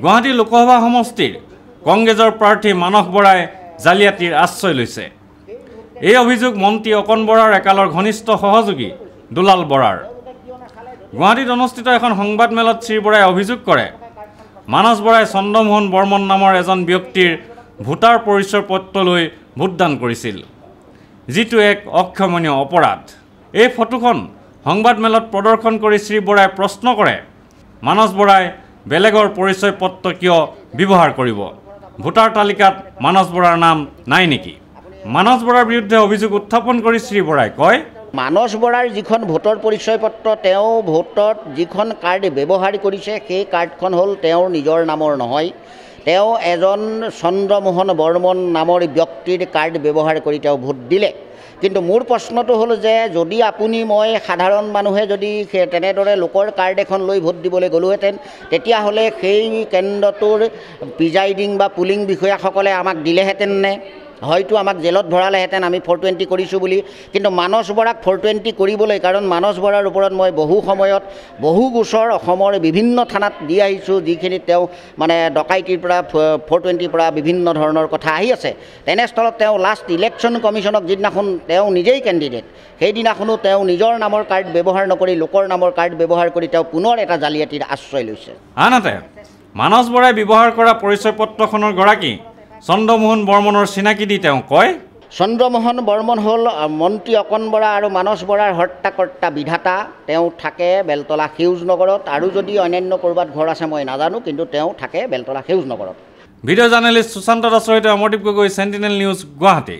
গুৱাহাটী লোকসভা সমষ্টিৰ কংগ্ৰেছৰ প্ৰাৰ্থী মানস বৰাই জালিয়াতিৰ আশ্ৰয় লৈছে। এই অভিযোগ মন্ত্ৰী অকণ বৰাৰ একালৰ ঘনিষ্ঠ সহযোগী দুলাল বৰাৰ। গুৱাহাটীত অনুষ্ঠিত এখন সংবাদমেলত শ্ৰী বৰাই অভিযোগ কৰে, মানস বৰাই চন্দ্ৰমোহন বৰ্মন নামৰ এজন ব্যক্তিৰ ভোটাৰ পৰিচয় পত্ৰ লৈ ভোটদান কৰিছিল, যিটো এক অক্ষমনীয় অপৰাধ। এই ফটোখন সংবাদমেলত প্ৰদৰ্শন কৰি শ্ৰী বৰাই প্ৰশ্ন কৰে, মানস বৰাই বেলেগৰ পৰিচয় পত্ৰ কিয় ব্যৱহাৰ কৰিব? ভোটাৰ তালিকাত মানস বৰাৰ নাম নাই নেকি? মানস বৰাৰ বিৰুদ্ধে অভিযোগ উত্থাপন কৰি শ্ৰী বৰাই কয়, মানস বৰাৰ যিখন ভোটৰ পৰিচয় পত্ৰ তেওঁ ভোটত যিখন কাৰ্ড ব্যৱহাৰ কৰিছে সেই কাৰ্ডখন হ'ল তেওঁৰ নিজৰ নামৰ নহয়। তেওঁ এজন চন্দ্ৰমোহন বৰ্মন নামৰ ব্যক্তিৰ কাৰ্ড ব্যৱহাৰ কৰি তেওঁ ভোট দিলে। কিন্তু মোৰ প্ৰশ্নটো হ'ল যে যদি আপুনি মই সাধাৰণ মানুহে যদি তেনেদৰে লোকৰ কাৰ্ড এখন লৈ ভোট দিবলৈ গ'লোহেঁতেন, তেতিয়াহ'লে সেই কেন্দ্ৰটোৰ প্ৰিজাইডিং বা পুলিং বিষয়াসকলে আমাক দিলেহেঁতেন নে? হয়তো আমাক জেলত ভৰালেহেঁতেন আমি 420 কৰিছোঁ বুলি। কিন্তু মানস বৰাক 420 কৰিবলৈ, কাৰণ মানস বৰাৰ ওপৰত মই বহু সময়ত বহু গোচৰ অসমৰ বিভিন্ন থানাত দি আহিছোঁ, যিখিনিত তেওঁ মানে ডকাইতিৰ পৰা 420 পৰা বিভিন্ন ধৰণৰ কথা আহি আছে। তেনেস্থলত তেওঁ লাষ্ট ইলেকশ্যন কমিশ্যনক যিদিনাখন তেওঁ নিজেই কেণ্ডিডেট, সেইদিনাখনো তেওঁ নিজৰ নামৰ কাৰ্ড ব্যৱহাৰ নকৰি লোকৰ নামৰ কাৰ্ড ব্যৱহাৰ কৰি তেওঁ পুনৰ এটা জালিয়াতিৰ আশ্ৰয় লৈছে। আনহাতে মানস বৰাই ব্যৱহাৰ কৰা পৰিচয় পত্ৰখনৰ গৰাকী চন্দ্ৰমোহন বৰ্মনৰ চিনাকি দি তেওঁ কয়, চন্দ্ৰমোহন বৰ্মন হ'ল মন্ত্ৰী অকণ বৰা আৰু মানস বৰাৰ হৰ্তাকৰ্তা বিধাতা। তেওঁ থাকে বেলতলা সেউজ নগৰত, আৰু যদি অন্যান্য ক'ৰবাত ঘৰ আছে মই নাজানো, কিন্তু তেওঁ থাকে বেলতলা সেউজ নগৰত। ভিডিঅ' জাৰ্নেলিষ্ট সুশান্ত দাসৰ সৈতে অমৰদীপ গগৈ, চেণ্টিনেল নিউজ, গুৱাহাটী।